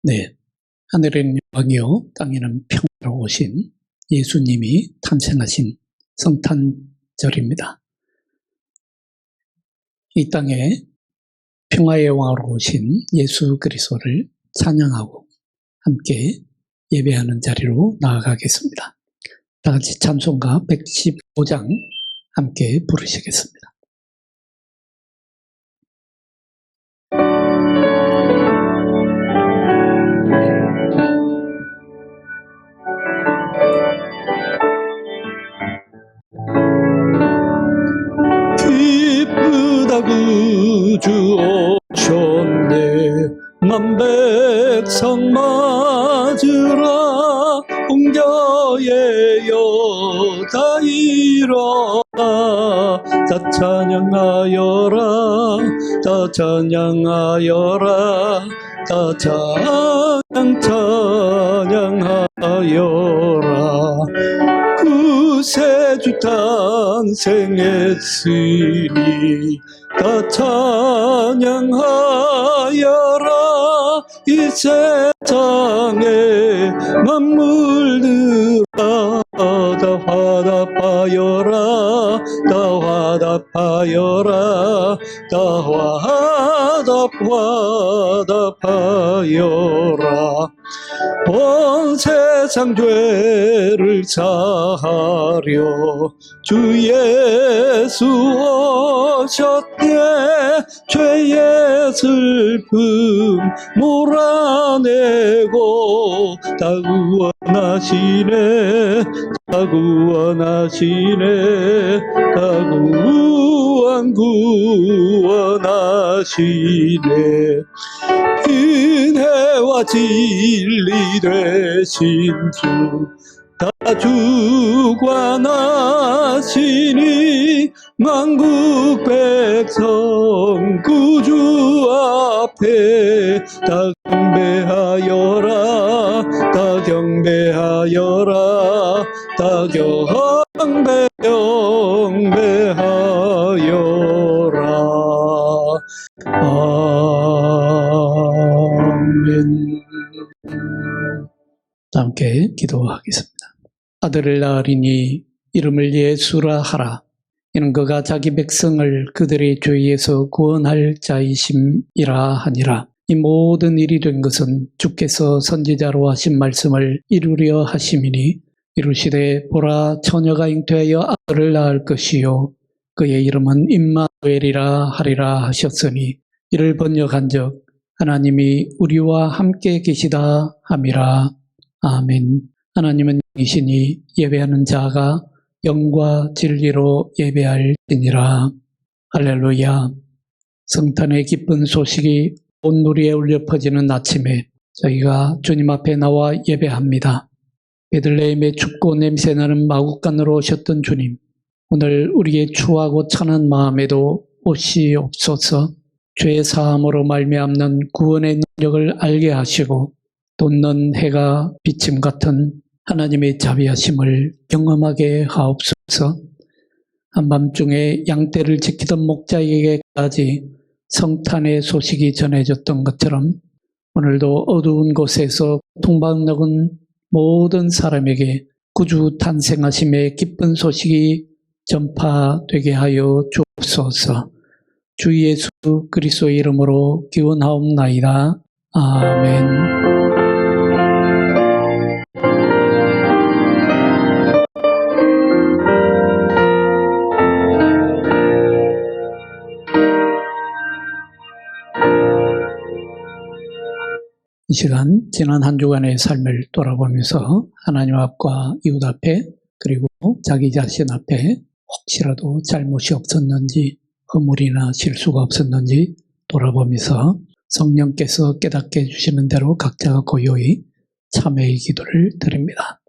네, 하늘에는 영광이요 땅에는 평화로 오신 예수님이 탄생하신 성탄절입니다. 이 땅에 평화의 왕으로 오신 예수 그리스도를 찬양하고 함께 예배하는 자리로 나아가겠습니다. 다 같이 찬송가 115장 함께 부르시겠습니다. 기쁘다 구주 오셨네 만백성 맞으라 홍겨의 여다 일어나 다 찬양하여라 다 찬양하여라 다 찬양하여라 구세주 탄생했으니 다 찬양하여라 이 세상에 만물들아 다 화답하여라 다 화답하여라 다 화답하여라 온 세상 죄를 사하려 주 예수 오셨네 죄의 슬픔 몰아내고 다 구원하시네 다 구원하시네 다 구원하시네 은혜와 진리 되신 주 다 주관하시니 만국 백성 구주 앞에 다 경배하여라 다 경배하여라 다 경배하여라 아멘. 함께 기도하겠습니다. 아들을 낳으리니 이름을 예수라 하라. 이는 그가 자기 백성을 그들의 죄에서 구원할 자이심이라 하니라. 이 모든 일이 된 것은 주께서 선지자로 하신 말씀을 이루려 하심이니 이루시되 보라 처녀가 잉태하여 아들을 낳을 것이요 그의 이름은 임마누엘이라 하리라 하셨으니 이를 번역한즉 하나님이 우리와 함께 계시다 함이라. 아멘. 하나님은 이시니 예배하는 자가 영과 진리로 예배할지니라. 할렐루야. 성탄의 기쁜 소식이 온 누리에 울려 퍼지는 아침에 저희가 주님 앞에 나와 예배합니다. 베들레헴의 춥고 냄새나는 마국간으로 오셨던 주님, 오늘 우리의 추하고 찬한 마음에도 오시옵소서. 죄 사함으로 말미암는 구원의 능력을 알게 하시고 돋는 해가 비침 같은 하나님의 자비하심을 경험하게 하옵소서. 한밤중에 양떼를 지키던 목자에게까지 성탄의 소식이 전해졌던 것처럼 오늘도 어두운 곳에서 고통받는 모든 사람에게 구주 탄생하심의 기쁜 소식이 전파되게 하여 주옵소서. 주 예수 그리스도의 이름으로 기원하옵나이다. 아멘. 이 시간 지난 한 주간의 삶을 돌아보면서 하나님 앞과 이웃 앞에 그리고 자기 자신 앞에 혹시라도 잘못이 없었는지 허물이나 실수가 없었는지 돌아보면서 성령께서 깨닫게 해주시는 대로 각자가 고요히 참회의 기도를 드립니다.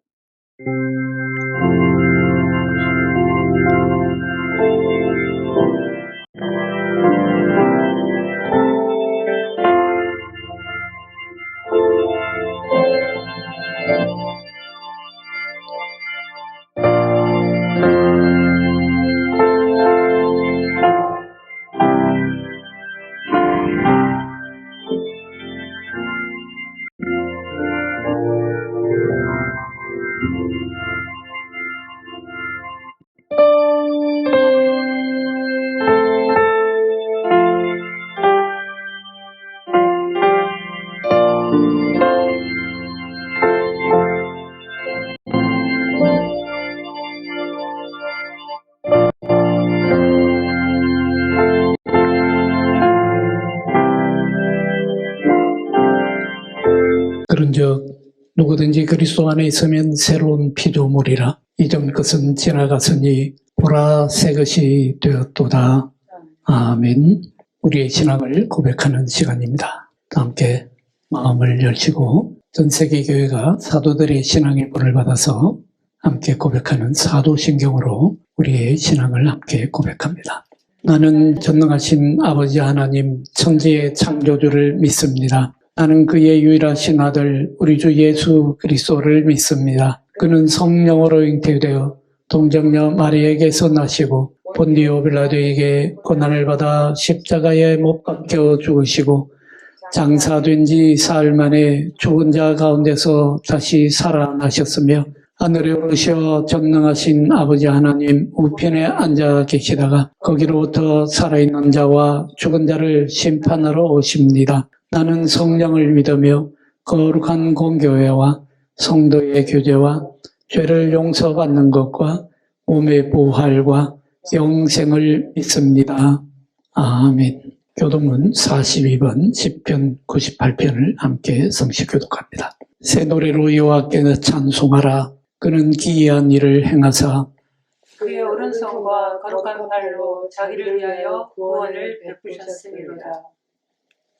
그런즉 누구든지 그리스도 안에 있으면 새로운 피조물이라 이전 것은 지나갔으니 보라 새 것이 되었도다. 아멘. 우리의 신앙을 고백하는 시간입니다. 함께 마음을 열시고 전 세계 교회가 사도들의 신앙의 본을 받아서 함께 고백하는 사도신경으로 우리의 신앙을 함께 고백합니다. 나는 전능하신 아버지 하나님 천지의 창조주를 믿습니다. 나는 그의 유일하신 아들 우리 주 예수 그리스도를 믿습니다. 그는 성령으로 잉태되어 동정녀 마리에게서 나시고 본디오 빌라도에게 고난을 받아 십자가에 못 박혀 죽으시고 장사된 지 사흘 만에 죽은 자 가운데서 다시 살아나셨으며 하늘에 오르셔 전능하신 아버지 하나님 우편에 앉아 계시다가 거기로부터 살아있는 자와 죽은 자를 심판하러 오십니다. 나는 성령을 믿으며 거룩한 공교회와 성도의 교제와 죄를 용서받는 것과 몸의 부활과 영생을 믿습니다. 아멘. 교독문 42번 10편 98편을 함께 성시 교독합니다. 새 노래로 여호와께 찬송하라. 그는 기이한 일을 행하사 그의 오른손과 거룩한 팔로 자기를 위하여 구원을 베푸셨음이로다.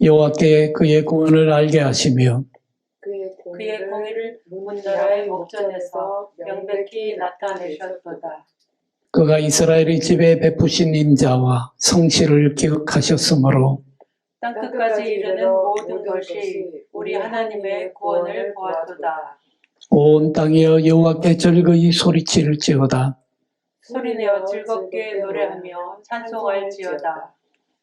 여호와께 그의 구원을 알게 하시며 그의 공의를 문나라의 목전에서 명백히 나타내셨도다. 그가 이스라엘의 집에 베푸신 인자와 성실을 기억하셨으므로 땅끝까지 이르는 모든 것이 우리 하나님의 구원을 보았도다. 온 땅이여 여호와께 즐거이 소리칠지어다. 소리내어 즐겁게 노래하며 찬송할지어다.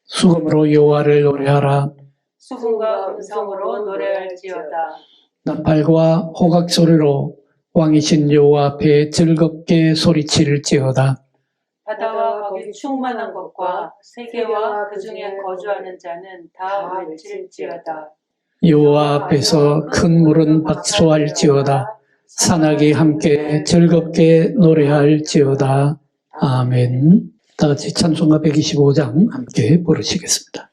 수금으로 여호와를 노래하라. 수금과 음성으로 노래할지어다. 나팔과 호각 소리로 왕이신 여호와 앞에 즐겁게 소리칠지어다. 바다와 거기 충만한 것과 세계와 그 중에 거주하는 자는 다 외칠지어다. 여호와 앞에서 큰 물은 박수할지어다. 산악이 함께 즐겁게 노래할지어다. 아멘. 다 같이 찬송가 125장 함께 부르시겠습니다.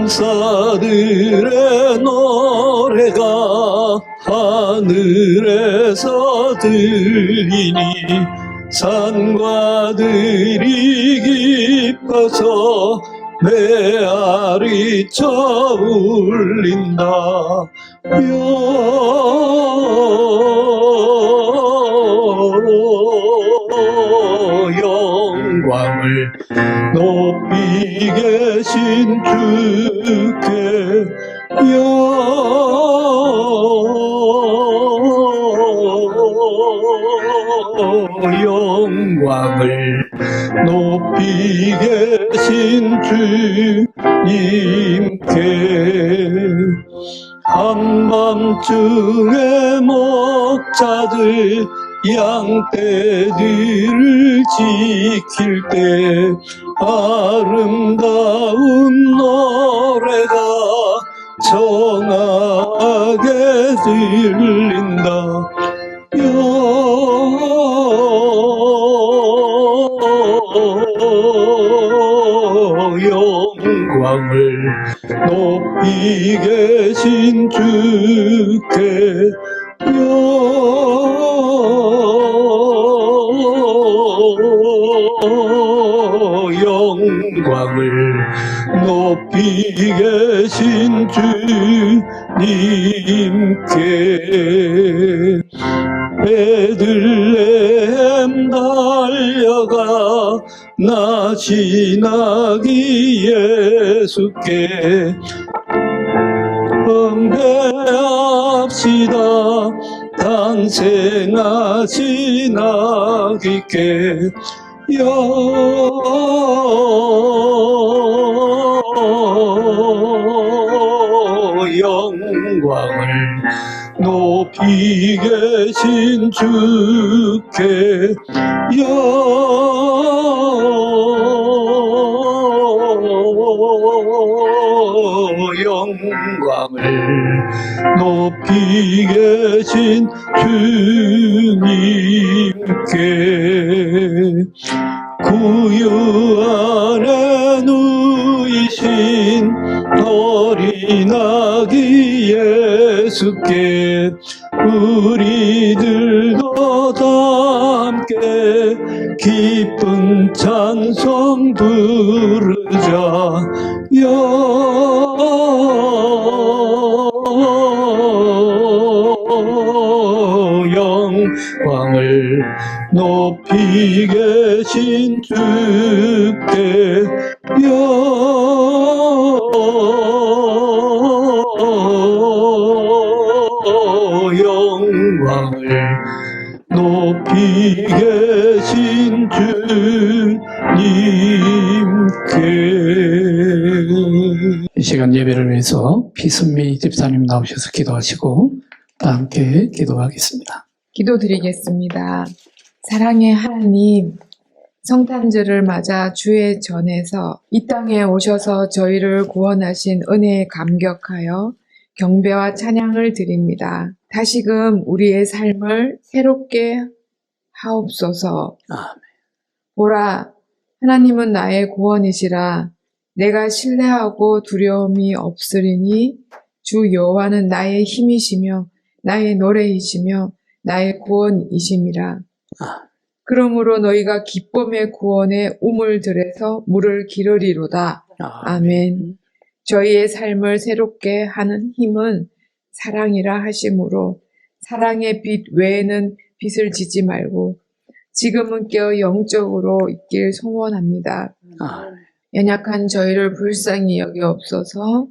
전사들의 노래가 하늘에서 들리니 산과들이 기뻐서 메아리 쳐 울린다. 영광을 높이 계신 주께 영광을 높이 계신 주님께 한밤중에 목자들 양떼들을 지킬 때 아름다운 노래가 청하게 들린다. 영광을 높이 계신 주께 영광을 높이 계신 주님께 베들레헴 달려가 나신 아기 예수께 경배합시다. 탄생하신 아기께 영광을 높이 계신 주께 영광을 높이 계신 주님께 구유 안에 누이신 어린 아기 예수께 우리들도 다 함께 기쁜 찬송 부르자. 영광을 높이 계신 주께 영광을 높이 계신 주님께. 이 시간 예배를 위해서 피순미 집사님 나오셔서 기도하시고 다 함께 기도하겠습니다. 기도드리겠습니다. 사랑의 하나님, 성탄절을 맞아 주의 전에서 이 땅에 오셔서 저희를 구원하신 은혜에 감격하여 경배와 찬양을 드립니다. 다시금 우리의 삶을 새롭게 하옵소서. 아멘. 보라, 하나님은 나의 구원이시라. 내가 신뢰하고 두려움이 없으리니 주 여호와는 나의 힘이시며 나의 노래이시며 나의 구원이심이라. 그러므로 너희가 기쁨의 구원의 우물들에서 물을 기르리로다. 아멘. 저희의 삶을 새롭게 하는 힘은 사랑이라 하심으로 사랑의 빛 외에는 빛을 지지 말고 지금은 깨어 영적으로 있길 소원합니다. 연약한 저희를 불쌍히 여기옵소서.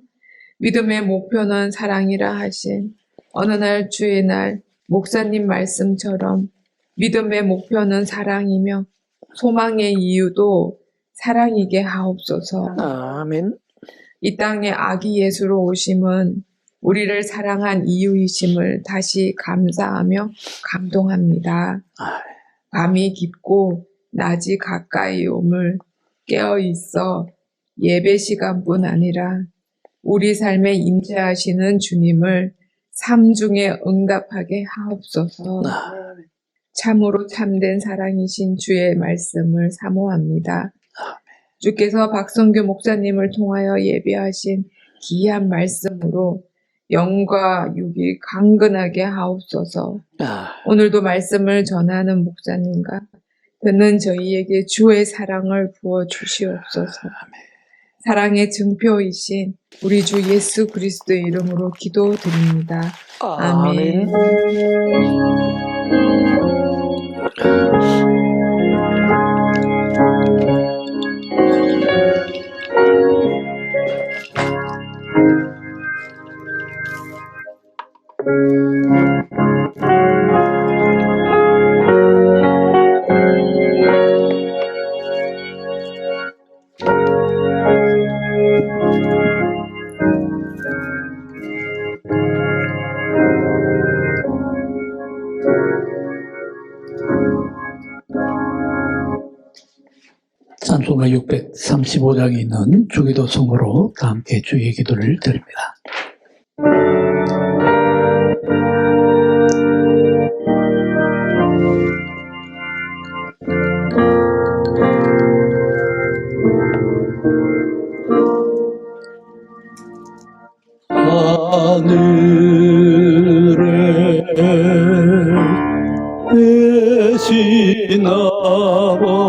믿음의 목표는 사랑이라 하신 어느 날 주의 날 목사님 말씀처럼 믿음의 목표는 사랑이며 소망의 이유도 사랑이게 하옵소서. 아멘. 이 땅에 아기 예수로 오심은 우리를 사랑한 이유이심을 다시 감사하며 감동합니다. 밤이 깊고 낮이 가까이 오물 깨어 있어 예배 시간뿐 아니라 우리 삶에 임재하시는 주님을 삶 중에 응답하게 하옵소서. 참으로 참된 사랑이신 주의 말씀을 사모합니다. 주께서 박성규 목사님을 통하여 예배하신 귀한 말씀으로 영과 육이 강건하게 하옵소서. 오늘도 말씀을 전하는 목사님과 듣는 저희에게 주의 사랑을 부어 주시옵소서. 사랑의 증표이신 우리 주 예수 그리스도의 이름으로 기도드립니다. 아멘. 찬송가 635장에 있는 주기도송으로 다 함께 주의 기도를 드립니다. 하늘에 계신 아버지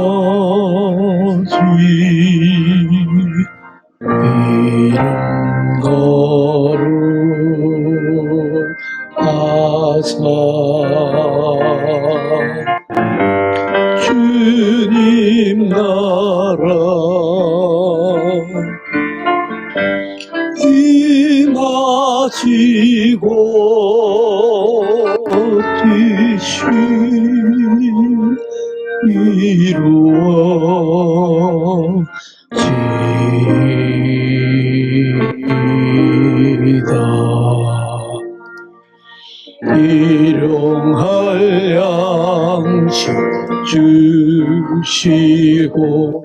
이름 거룩하사 주님 나라 임하시고 뜻이 이루어지이다. 일용할 양식 주시고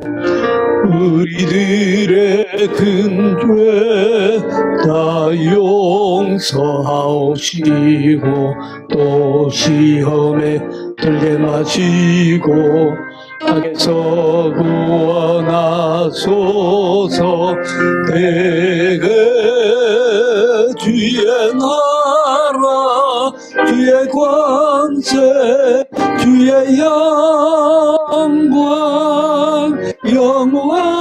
우리들의 큰 죄 다 용서하시고 또 시험에 들게 마시고 악에서 구원하소서. 내게 주의 나라 주의 권세 주의 영광 영원히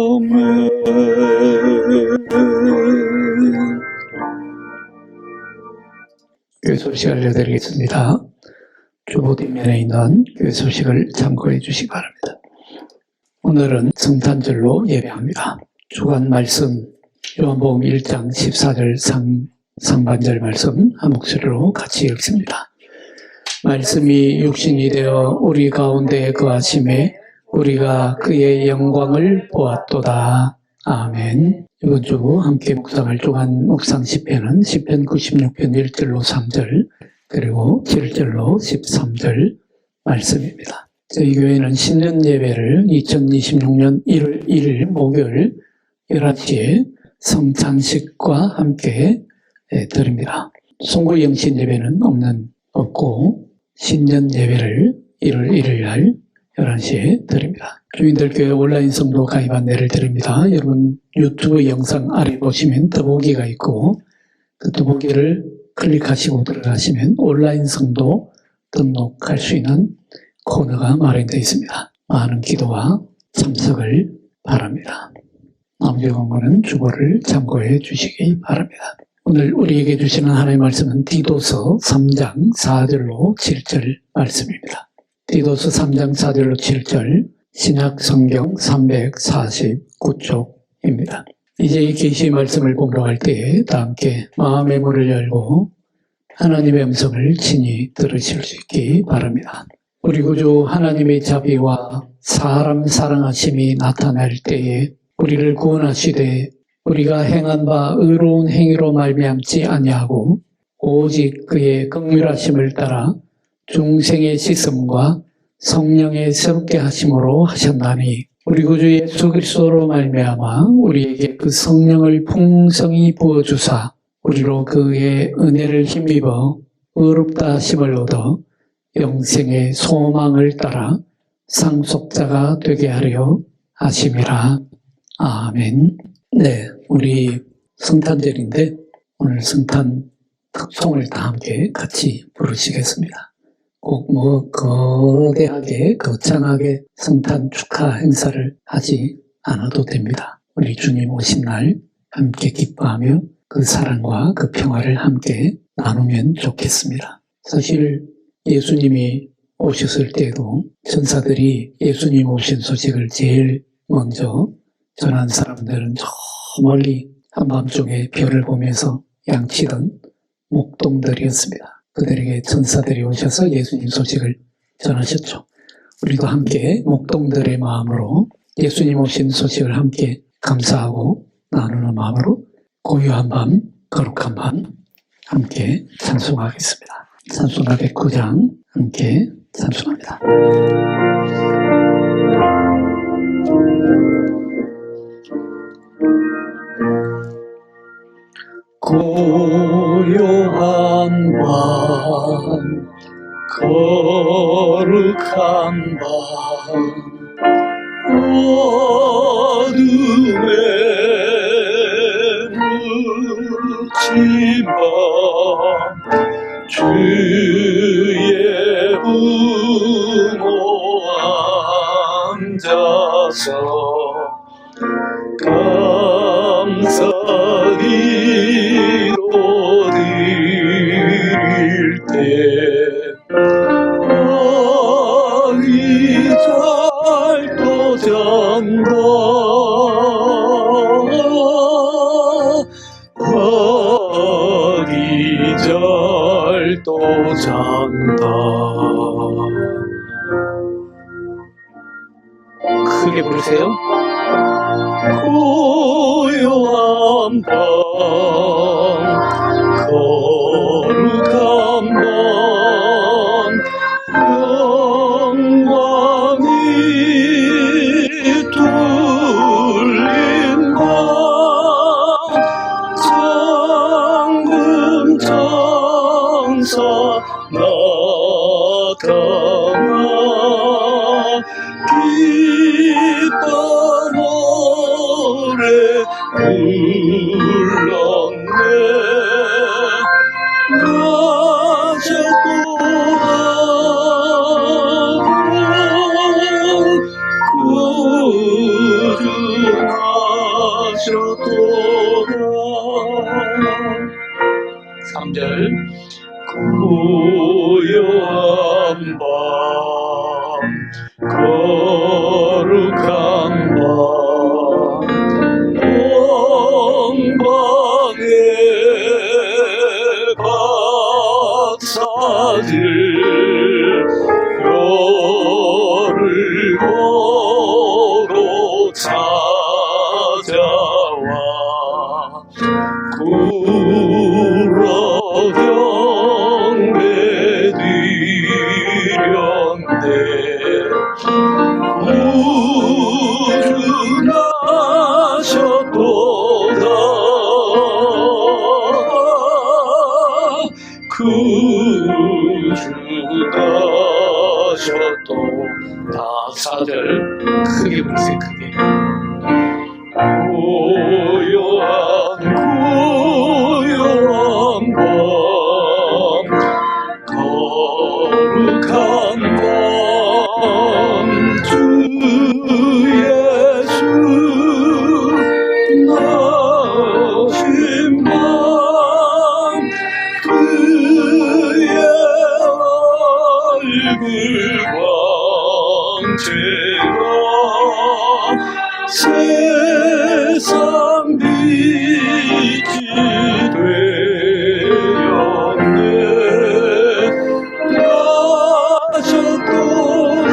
아멘. 교회 소식 알려드리겠습니다. 주보 뒷면에 있는 교회 소식을 참고해 주시기 바랍니다. 오늘은 성탄절로 예배합니다. 주간 말씀 요한복음 1장 14절 상반절 말씀 한 목소리로 같이 읽습니다. 말씀이 육신이 되어 우리 가운데 거하심에 우리가 그의 영광을 보았도다. 아멘. 이번 주 함께 묵상할 주간 묵상 시편은 시편 96편 1절로 3절 그리고 7절로 13절 말씀입니다. 저희 교회는 신년 예배를 2026년 1월 1일 목요일 11시에 성찬식과 함께 드립니다. 송구 영신 예배는 없고 신년 예배를 1월 1일 날 11시에 드립니다. 주민들교회 온라인 성도 가입 안내를 드립니다. 여러분 유튜브 영상 아래 보시면 더보기가 있고 그 더보기를 클릭하시고 들어가시면 온라인 성도 등록할 수 있는 코너가 마련되어 있습니다. 많은 기도와 참석을 바랍니다. 나머지 공부는 주보를 참고해 주시기 바랍니다. 오늘 우리에게 주시는 하나님의 말씀은 디도서 3장 4절로 7절 말씀입니다. 디도서 3장 4절로 7절 신약 성경 349쪽입니다. 이제 이 계시의 말씀을 공부할 때에 다 함께 마음의 문을 열고 하나님의 음성을 친히 들으실 수 있기 바랍니다. 우리 구주 하나님의 자비와 사람 사랑하심이 나타날 때에 우리를 구원하시되 우리가 행한 바 의로운 행위로 말미암지 아니하고 오직 그의 긍휼하심을 따라 중생의 씻음과 성령의 새롭게 하심으로 하셨나니 우리 구주 예수 그리스도로 말미암아 우리에게 그 성령을 풍성히 부어주사 우리로 그의 은혜를 힘입어 의롭다 하심을 얻어 영생의 소망을 따라 상속자가 되게 하려 하심이라. 아멘. 네, 우리 성탄절인데 오늘 성탄 특송을 다 함께 같이 부르시겠습니다. 꼭 거대하게 거창하게 성탄 축하 행사를 하지 않아도 됩니다. 우리 주님 오신 날 함께 기뻐하며 그 사랑과 그 평화를 함께 나누면 좋겠습니다. 사실 예수님이 오셨을 때도 천사들이 예수님 오신 소식을 제일 먼저 전한 사람들은 저 멀리 한밤중에 별을 보면서 양치던 목동들이었습니다. 그들에게 천사들이 오셔서 예수님 소식을 전하셨죠. 우리도 함께 목동들의 마음으로 예수님 오신 소식을 함께 감사하고 나누는 마음으로 고요한 밤, 거룩한 밤 함께 찬송하겠습니다. 찬송가 109장 함께 찬송합니다. 고요한 밤 거룩한 밤 어둠에 묻힌 밤 주의 부모 앉아서 감사기도 드릴 때 아기 잘도 잔다 아기 잘도 잔다. 크게 부르세요. 고요한 밤 거룩한 밤 영광이 둘린 밤 성금 천사 나타나 기뻐 노래 불렀네 구주하셨도다 3절 고요한 밤 거룩한 밤 영광의 박사들 별을 보고 찾아와 굴어 경배 드렸네 구주나셨도다 4절 크게 부르세요 크게 고요한 밤 거룩한 밤 주 예수 나신 밤 그의 얼굴 광채가 세상 빛이 되었네 나셨도다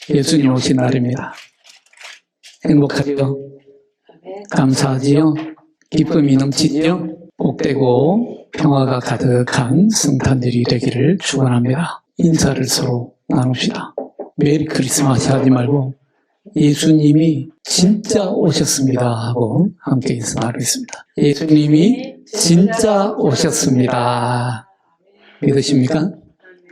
예수님 오신 날입니다. 행복하지요? 감사하지요? 기쁨이 넘치지요? 복되고 평화가 가득한 성탄절이 되기를 축원합니다. 인사를 서로 나눕시다. 메리 크리스마스 하지 말고 예수님이 진짜 오셨습니다 하고 함께 인사 나누겠습니다. 예수님이 진짜 오셨습니다. 믿으십니까?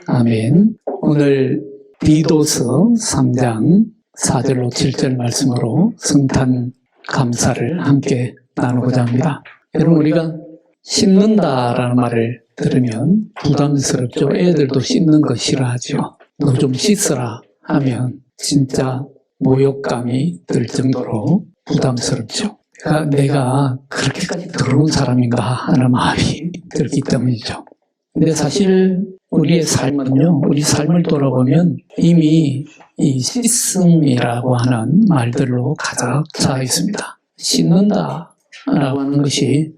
아멘. 오늘 디도서 3장 4절로 7절 말씀으로 성탄 감사를 함께 나누고자 합니다. 여러분 우리가 씻는다라는 말을 들으면 부담스럽죠. 애들도 씻는 거 싫어하죠. 너 좀 씻어라 하면 진짜 모욕감이 들 정도로 부담스럽죠. 내가 그렇게까지 더러운 사람인가 하는 마음이 들기 때문이죠. 근데 사실 우리의 삶은요, 우리 삶을 돌아보면 이미 이 씻음이라고 하는 말들로 가득 차 있습니다. 씻는다라고 하는 것이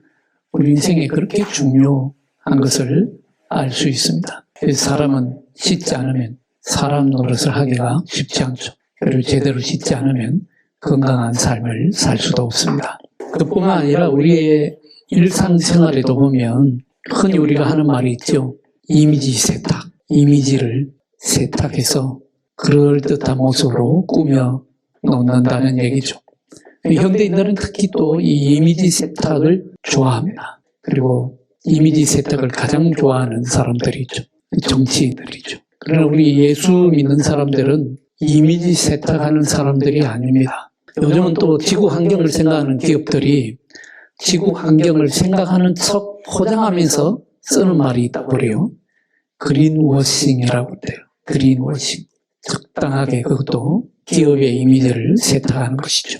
우리 인생에 그렇게 중요한 것을 알 수 있습니다. 사람은 씻지 않으면 사람 노릇을 하기가 쉽지 않죠. 그리고 제대로 씻지 않으면 건강한 삶을 살 수도 없습니다. 그뿐만 아니라 우리의 일상생활에도 보면 흔히 우리가 하는 말이 있죠. 이미지 세탁, 이미지를 세탁해서 그럴듯한 모습으로 꾸며 놓는다는 얘기죠. 현대인들은 특히 또 이 이미지 세탁을 좋아합니다. 그리고 이미지 세탁을 가장 좋아하는 사람들이 있죠. 정치인들이죠. 그러나 우리 예수 믿는 사람들은 이미지 세탁하는 사람들이 아닙니다. 요즘은 또 지구 환경을 생각하는 기업들이 지구 환경을 생각하는 척 포장하면서 쓰는 말이 있다고 그래요. 그린워싱이라고 해요. 그린워싱. 적당하게 그것도 기업의 이미지를 세탁하는 것이죠.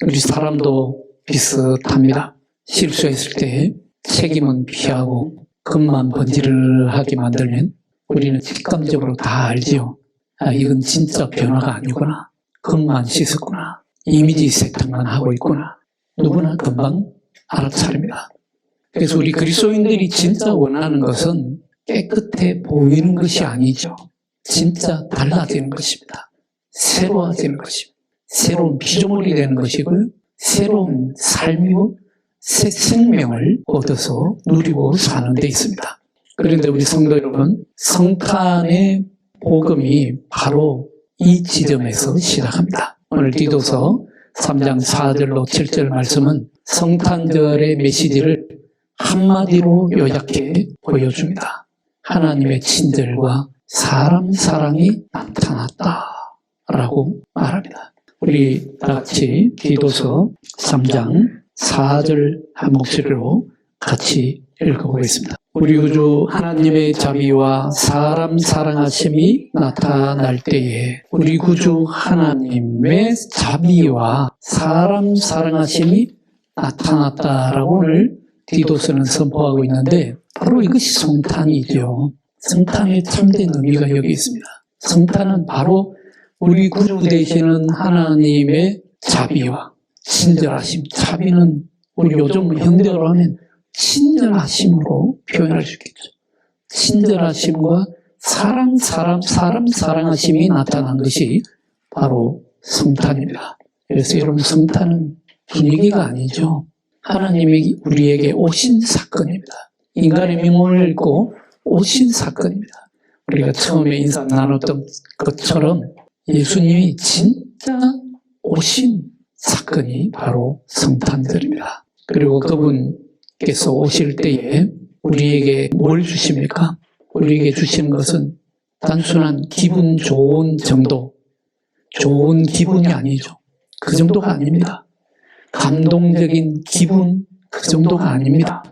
우리 사람도 비슷합니다. 실수했을 때 책임은 피하고 금만 번지르르하게 만들면 우리는 직감적으로 다 알지요. 아, 이건 진짜 변화가 아니구나. 금만 씻었구나. 이미지 세탁만 하고 있구나. 누구나 금방 알아차립니다. 그래서 우리 그리스도인들이 진짜 원하는 것은 깨끗해 보이는 것이 아니죠. 진짜 달라지는 것입니다. 새로워지는 것입니다. 새로운 피조물이 되는 것이고요. 새로운 삶이고 새 생명을 얻어서 누리고 사는 데 있습니다. 그런데 우리 성도 여러분, 성탄의 복음이 바로 이 지점에서 시작합니다. 오늘 디도서 3장 4절로 7절 말씀은 성탄절의 메시지를 한마디로 요약해 보여줍니다. 하나님의 친절과 사람 사랑이 나타났다라고 말합니다. 우리 다 같이 디도서 3장 4절 한 목소리로 같이 읽어보겠습니다. 우리 구주 하나님의 자비와 사람 사랑하심이 나타날 때에 우리 구주 하나님의 자비와 사람 사랑하심이 나타났다라고 오늘 디도서는 선포하고 있는데 바로 이것이 성탄이죠. 성탄의 참된 의미가 여기 있습니다. 성탄은 바로 우리 구주 되시는 하나님의 자비와 친절하심. 자비는 우리 요즘 현대어로 하면 친절하심으로 표현할 수 있겠죠. 친절하심과 사람 사랑하심이 나타난 것이 바로 성탄입니다. 그래서 여러분, 성탄은 분위기가 아니죠. 하나님이 우리에게 오신 사건입니다. 인간의 명분을 읽고 오신 사건입니다. 우리가 처음에 인사 나눴던 것처럼 예수님이 진짜 오신 사건이 바로 성탄절입니다. 그리고 그분께서 오실 때에 우리에게 뭘 주십니까? 우리에게 주시는 것은 단순한 기분 좋은 정도, 좋은 기분이 아니죠. 그 정도가 아닙니다. 감동적인 기분, 그 정도가 아닙니다.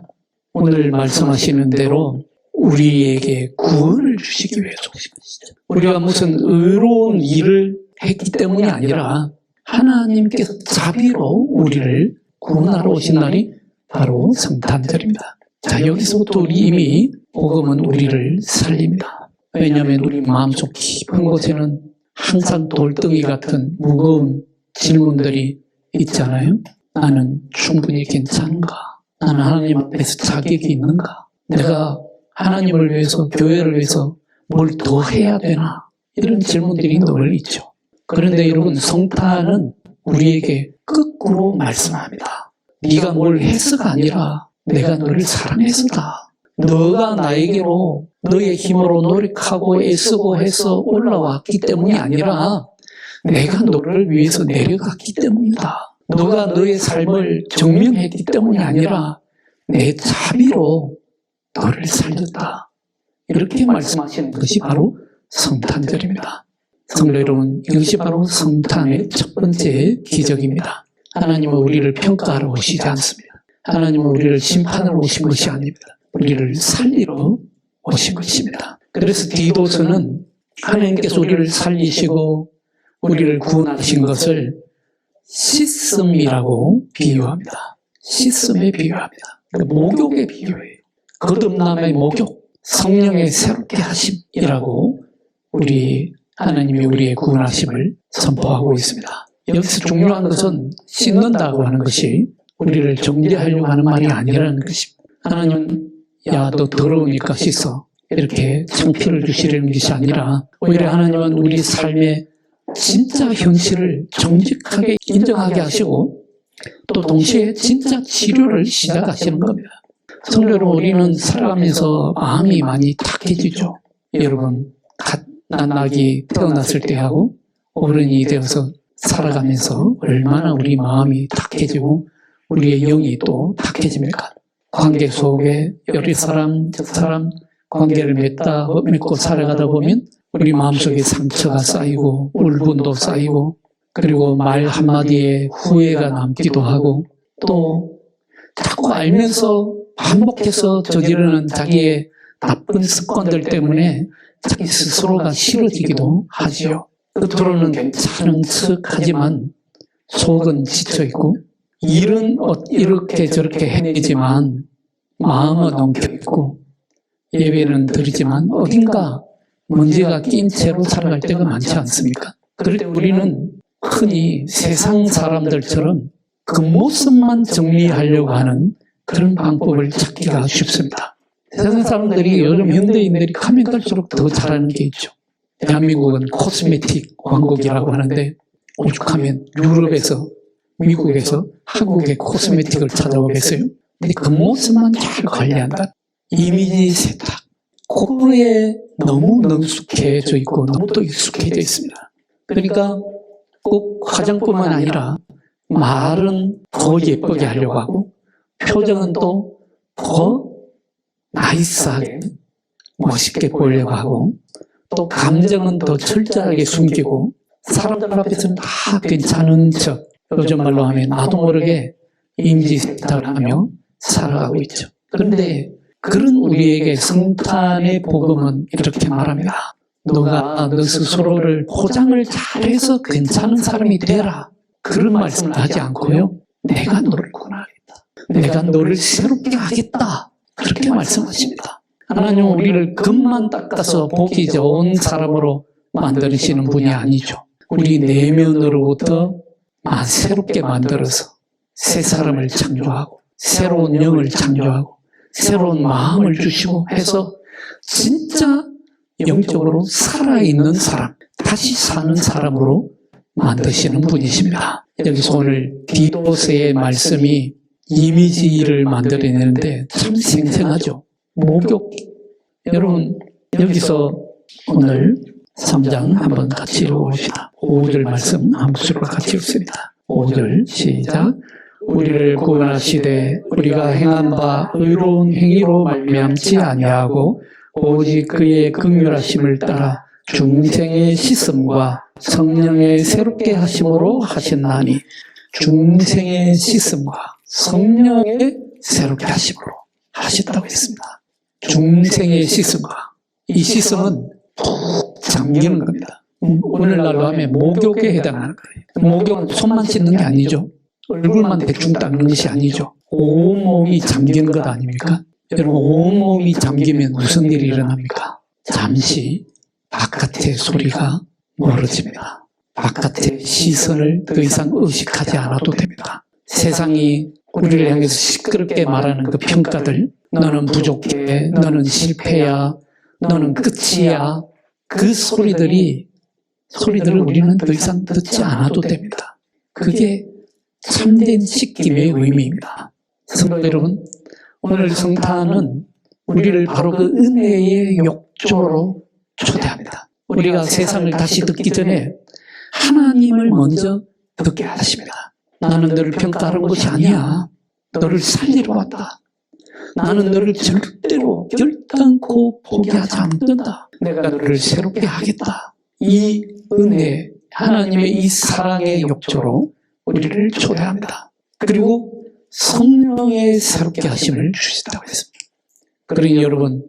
오늘 말씀하시는 대로 우리에게 구원을 주시기 위해서 오신 것이죠. 우리가 무슨 의로운 일을 했기 때문이 아니라 하나님께서 자비로 우리를 구원하러 오신 날이 바로 성탄절입니다. 자, 여기서부터 우리 이미 복음은 우리를 살립니다. 왜냐하면 우리 마음속 깊은 곳에는 항상 돌덩이 같은 무거운 질문들이 있잖아요. 나는 충분히 괜찮은가? 나는 하나님 앞에서 자격이 있는가? 내가 하나님을 위해서, 교회를 위해서 뭘 더 해야 되나? 이런 질문들이 늘 있죠. 그런데 여러분, 성탄은 우리에게 거꾸로 말씀합니다. 네가 뭘 해서가 아니라 내가 너를 사랑해서다. 너가 나에게로 너의 힘으로 노력하고 애쓰고 해서 올라왔기 때문이 아니라 내가 너를 위해서 내려갔기 때문이다. 너가 너의 삶을 증명했기 때문이 아니라 내 자비로 너를 살렸다. 이렇게 말씀하시는 것이 바로 성탄절입니다. 성도 여러분, 이것이 바로 성탄의 첫 번째 기적입니다. 하나님은 우리를 평가하러 오시지 않습니다. 하나님은 우리를 심판하러 오신 것이 아닙니다. 우리를 살리러 오신 것입니다. 그래서 디도서는 하나님께서 우리를 살리시고 우리를 구원하신 것을 씻음이라고 비유합니다. 씻음에 비유합니다. 목욕에 비유해요. 거듭남의 목욕, 성령의 새롭게 하심이라고 우리 하나님이 우리의 구원하심을 선포하고 있습니다. 여기서 중요한 것은 씻는다고 하는 것이 우리를 정죄하려고 하는 말이 아니라는 것입니다. 하나님은 야, 너 더러우니까 씻어, 이렇게 창피를 주시려는 것이 아니라 오히려 하나님은 우리 삶의 진짜 현실을 정직하게 인정하게 하시고 또 동시에 진짜 치료를 시작하시는 겁니다. 성도 여러분, 우리는 살아가면서 마음이 많이 탁해지죠. 여러분, 갓난아기 태어났을 때하고 어른이 되어서 살아가면서 얼마나 우리 마음이 탁해지고 우리의 영이 또 탁해집니까? 관계 속에 여러 사람, 저 사람 관계를 맺고 살아가다 보면 우리 마음속에 상처가 쌓이고 울분도 쌓이고 그리고 말 한마디에 후회가 남기도 하고 또 자꾸 알면서 반복해서 저지르는 자기의 나쁜 습관들 때문에 자기 스스로가 싫어지기도 하지요. 겉으로는 괜찮은 척하지만 속은 지쳐있고 일은 이렇게 저렇게 해내지만 마음은 엉켜있고 예배는 드리지만 어딘가 문제가 낀 채로 살아갈 때가 많지 않습니까? 그럴 때 우리는 흔히 세상 사람들처럼 겉모습만 정리하려고 하는 그런 방법을 찾기가 쉽습니다. 세상 사람들이 요즘 현대인들이 가면 갈수록 더 잘하는 게 있죠. 대한민국은 코스메틱 왕국이라고 하는데 오죽하면 유럽에서, 미국에서 한국의 코스메틱을 찾아오겠어요? 근데 겉모습만 잘 관리한다. 이미지 세탁. 그거에 너무 능숙해져 있고 너무 또 익숙해져 있습니다. 그러니까 꼭 화장뿐만 아니라 말은 더 예쁘게 하려고 하고 표정은 또 더 나이스하게 멋있게 보이려고 하고 또 감정은 더 철저하게 숨기고 사람들 앞에서는 다 괜찮은 척, 요즘 말로 하면 나도 모르게 이미지 세탁을 하며 살아가고 있죠. 그런데 그런 우리에게 성탄의 복음은 이렇게 말합니다. 너가 너 스스로를 포장을 잘해서 괜찮은 사람이 되라. 그런 말씀을 하지 않고요. 내가 너를 구원하겠다. 내가 너를 새롭게 하겠다. 그렇게 말씀하십니다. 하나님은 우리를 겉만 닦아서 보기 좋은 사람으로 만드시는 분이 아니죠. 우리 내면으로부터 새롭게 만들어서 새 사람을 창조하고 새로운 영을 창조하고 새로운 마음을 주시고 해서 진짜 영적으로 살아있는 사람, 다시 사는 사람으로 만드시는 분이십니다. 여기서 오늘 디도스의 말씀이 이미지를 만들어내는데 참 생생하죠. 목욕. 여러분 여기서 오늘 3장 한번 같이 읽어봅시다. 5절 말씀 한 목소리로 같이 읽습니다. 5절 시작. 우리를 구원하시되 우리가 행한 바 의로운 행위로 말미암지 아니하고 오직 그의 긍휼하심을 따라 중생의 씻음과 성령의 새롭게 하심으로 하셨나니 중생의 씻음과 성령의 새롭게 하심으로 하셨다고 했습니다. 중생의 씻음과 이 씻음은 푹 잠기는 겁니다. 오늘날로 하면 목욕에 해당하는 거예요. 목욕은 손만 씻는 게 아니죠. 얼굴만 대충 닦는 것이 아니죠. 온몸이 잠기는 것 아닙니까? 여러분 온몸이 잠기면 무슨 일이 일어납니까? 잠시 바깥의 소리가 멀어집니다. 바깥의 시선을 더 이상 의식하지 않아도 됩니다. 세상이 우리를 향해서 시끄럽게 말하는 그 평가들, 너는 부족해, 너는 실패야, 너는 끝이야, 그 소리들을 우리는 더 이상 듣지 않아도 됩니다. 그게 참된 씻김의 의미입니다. 성도 여러분, 오늘 성탄은 우리를 바로 그 은혜의 욕조로 초대합니다. 우리가 세상을 다시 듣기 전에 하나님을 먼저 듣게 하십니다. 나는 너를 평가하는 것이 아니야. 너를 살리러 왔다. 나는 너를 절대로 결단코 포기하지 않는다. 내가 너를 새롭게 하겠다. 이 은혜, 하나님의 이 사랑의 욕조로 우리를 초대합니다. 그리고 성령의 새롭게 하심을 주신다고 했습니다. 그러니 여러분,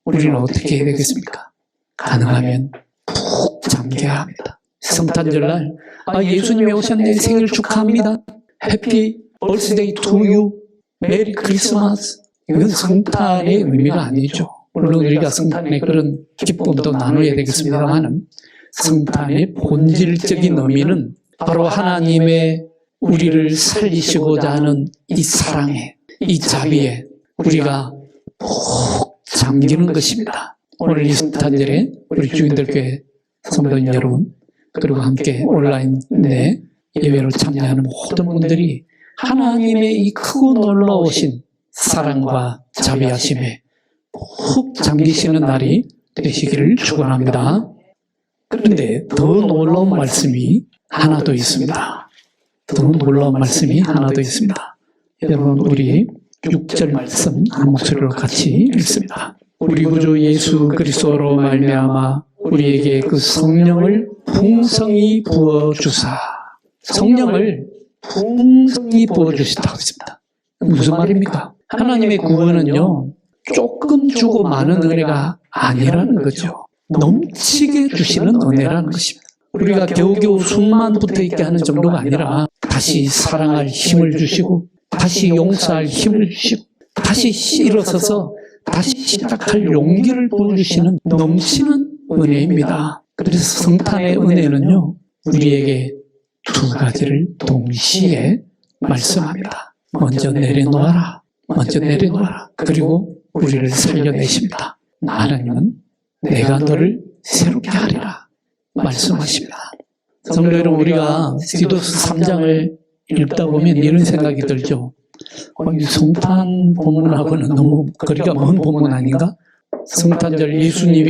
우리는 어떻게 해야 되겠습니까? 가능하면 푹 잠겨야 합니다. 성탄절날 예수님이 오셨네, 생일 축하합니다. 해피 벌스데이 투 유, 메리 크리스마스. 이건 성탄의 의미가 아니죠. 물론 우리가 성탄의 그런 기쁨도 나눠야 되겠습니다만 성탄의 본질적인 의미는 바로 하나님의 우리를 살리시고자 하는 이 사랑에, 이 자비에 우리가 푹 잠기는 것입니다. 오늘 이 성탄절에 우리 주인들교회 성도님 여러분, 그리고 함께 온라인 내 예배로 참여하는 모든 분들이 하나님의 이 크고 놀라우신 사랑과 자비하심에 푹 잠기시는 날이 되시기를 축원합니다. 그런데 더 놀라운 말씀이 하나 더 있습니다. 더 놀라운 말씀이 하나 더 있습니다. 여러분 우리 6절 말씀 한 목소리로 같이 읽습니다. 우리 구주 예수 그리스도로 말미암아 우리에게 그 성령을 풍성히 부어주사. 성령을 풍성히 부어주시다고 했습니다. 무슨 말입니까? 하나님의 구원은요, 조금 주고 많은 은혜가 아니라는 거죠. 넘치게 주시는 은혜라는 것입니다. 우리가 겨우겨우 숨만 붙어있게 하는 정도가 아니라 다시 사랑할 힘을 주시고 다시 용서할 힘을 주시고 다시 일어서서 다시 시작할 용기를 부어주시는 넘치는 은혜입니다. 그래서 성탄의 은혜는요, 우리에게 두 가지를 동시에 말씀합니다. 먼저 내려놓아라. 먼저 내려놓아라. 그리고 우리를 살려내십니다. 하나님은 내가 너를 새롭게 하리라 말씀하십니다. 성도 여러분, 우리가 디도스 3장을 읽다 보면 이런 생각이 들죠. 이 성탄 본문하고는 너무 거리가 먼 본문 아닌가? 성탄절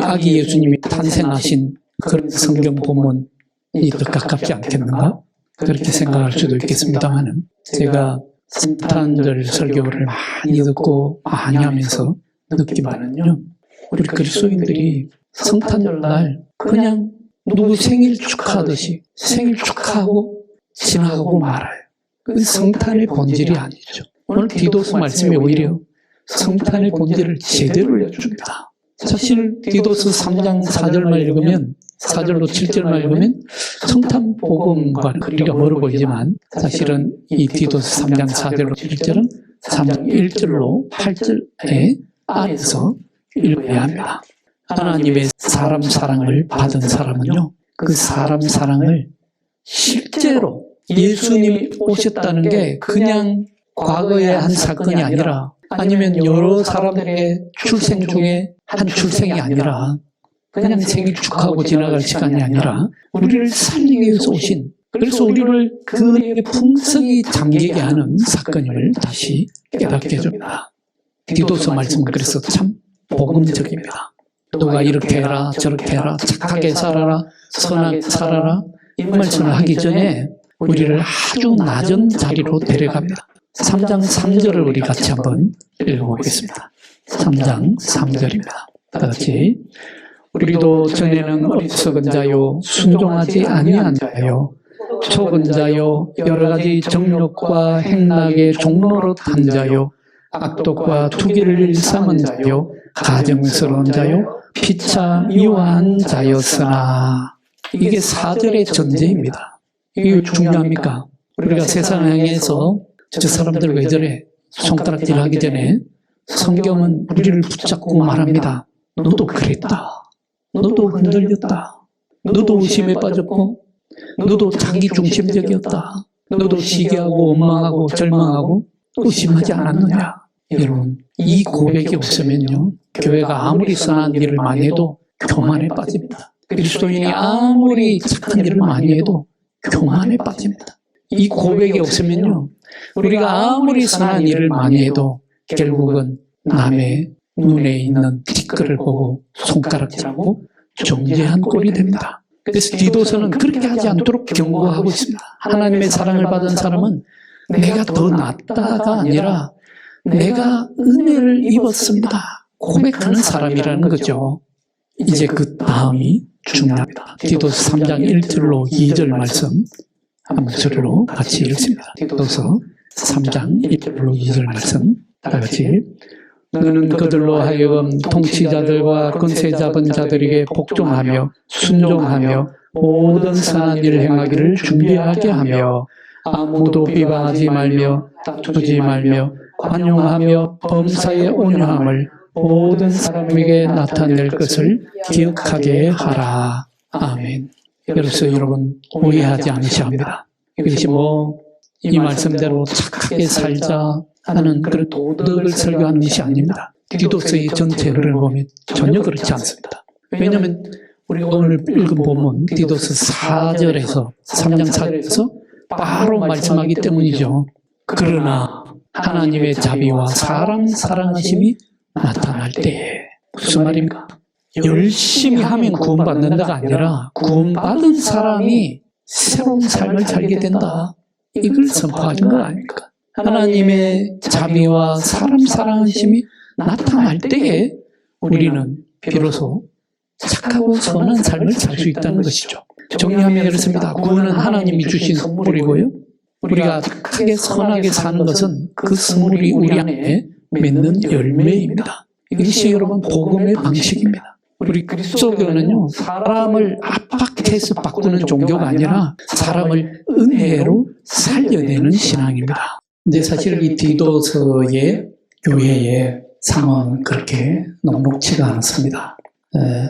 아기 예수님이 탄생하신 그런 성경 본문이 더 가깝지 않겠는가? 그렇게 생각할 수도 있겠습니다만, 제가 성탄절 설교를 많이 듣고 많이 하면서 느낀 바는요, 우리 그리스도인들이 성탄절 날 그냥 누구 생일 축하하듯이 생일 축하하고 지나가고 말아요. 그 성탄의 본질이 아니죠. 오늘 디도스 말씀이 오히려 성탄의 본질을 제대로 알려줍니다. 사실 디도스 3장 4절만 읽으면, 4절로 7절만 읽으면 성탄 복음과 거리가 멀어 보이지만, 사실은 이 디도스 3장 4절로 7절은 3장 1절로 8절의 안에서 읽어야 합니다. 하나님의 사람 사랑을 받은 사람은요, 그 사람 사랑을 실제로 예수님이 오셨다는 게 그냥 과거의 한 사건이 아니라, 아니면 여러 사람들의 출생 중에 한 출생이 아니라, 그냥 생일 축하하고 지나갈 시간이 아니라 우리를 살리기 위해서 오신, 그래서 우리를 그 은혜의 풍성이 잠기게 하는 사건임을 다시 깨닫게 해줍니다. 디도서 말씀은 그래서 참 복음적입니다. 너가 이렇게 해라, 저렇게 해라, 착하게 살아라, 선하게 살아라, 이 말씀을 하기 전에 우리를 아주 낮은 자리로 데려갑니다. 3장 3절을 우리 같이 한번 읽어보겠습니다. 3장 3절입니다. 다 같이. 우리도 전에는 어리석은 자요, 순종하지 아니한 자요, 촉은 자요, 여러 가지 정욕과 행락의 종로로 탄 자요, 악독과 투기를 일삼은 자요, 가증스러운 자요, 피차 미워한 자였으나. 이게 4절의 전제입니다. 이게 중요합니까? 우리가 세상을 향해서 저 사람들 왜 저래? 손가락질 하기 전에 성경은 우리를 붙잡고 말합니다. 너도 그랬다. 너도 흔들렸다. 너도 의심에 빠졌고, 너도 자기중심적이었다. 너도 시기하고 원망하고 절망하고 의심하지 않았느냐? 여러분, 이 고백이 없으면요, 교회가 아무리 선한 일을 많이 해도 교만에 빠집니다. 그리스도인이 아무리 착한 일을 많이 해도 교만에 빠집니다. 이 고백이 없으면요, 우리가 아무리 선한 일을 많이 해도 결국은 남의 눈에 있는 티끌을 보고 손가락질하고 정죄한 꼴이 됩니다. 그래서 디도서는 그렇게 하지 않도록 경고하고 있습니다. 하나님의 사랑을 받은 사람은 내가 더 낫다가 아니라 내가 은혜를 입었습니다 고백하는 사람이라는 거죠. 이제 그 다음이 중요합니다. 디도서 3장 1절로 2절 말씀 한번 저절로 같이 읽습니다. 디도서 3장 1절로 2절 말씀 다 같이. 너는 그들로 하여금 통치자들과 권세 잡은 자들에게 복종하며 순종하며 모든 선한 일을 행하기를 준비하게 하며 아무도 비방하지 말며 다투지 말며 관용하며 범사의 온유함을 모든 사람에게 나타낼 것을 기억하게 하라. 아멘. 그래서 여러분 오해하지 않으셔야 합니다. 이것이 이 말씀대로 착하게 살자 하는 그런 도덕을 설교하는 것이 아닙니다. 디도서의 전체 흐름을 보면 전혀 그렇지 않습니다. 왜냐하면 우리가 오늘 읽은 본문 디도서 4절에서 3장 4절에서 바로 말씀하기 때문이죠. 그러나 하나님의 자비와 사람 사랑하심이 나타날 때에, 무슨 말입니까? 열심히 하면 구원받는다가 아니라 구원받은 사람이 새로운 삶을 살게 된다. 이걸 선포하는 거 아닙니까? 하나님의 자비와 사람 사랑하심이 나타날 때에 우리는 비로소 착하고 선한 삶을 살 수 있다는 것이죠. 정리하면 이렇습니다. 구원은 하나님이 주신 선물이고요, 우리가 착하게 선하게 사는 것은 그 선물이 우리 안에 맺는 열매입니다. 이것이 여러분 복음의 방식입니다. 우리 그리스도교는요, 사람을 압박해서 바꾸는 종교가 아니라 사람을 은혜로 살려내는 신앙입니다. 근데 사실 이 디도서의 교회의 상황은 그렇게 녹록치가 않습니다.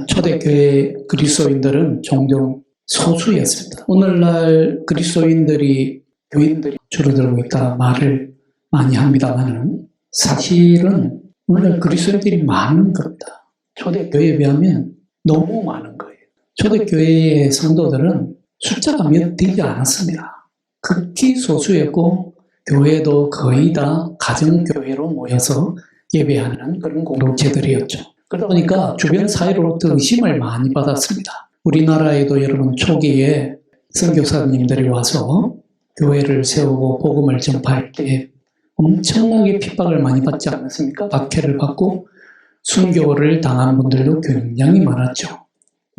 초대교회 그리스도인들은 종종 소수였습니다. 오늘날 그리스도인들이 교인들이 줄어들고 있다 말을 많이 합니다만은 사실은 오늘날 그리스도인들이 많은 겁니다. 초대교회에 비하면 너무 많은 거예요. 초대교회의 성도들은 숫자가 몇 되지 않았습니다. 극히 소수였고 교회도 거의 다 가정교회로 모여서 예배하는 그런 공동체들이었죠. 그러다 보니까 주변 사회로부터 의심을 많이 받았습니다. 우리나라에도 여러분 초기에 선교사님들이 와서 교회를 세우고 복음을 전파할 때 엄청나게 핍박을 많이 받지 않았습니까? 박해를 받고 순교를 당한 분들도 굉장히 많았죠.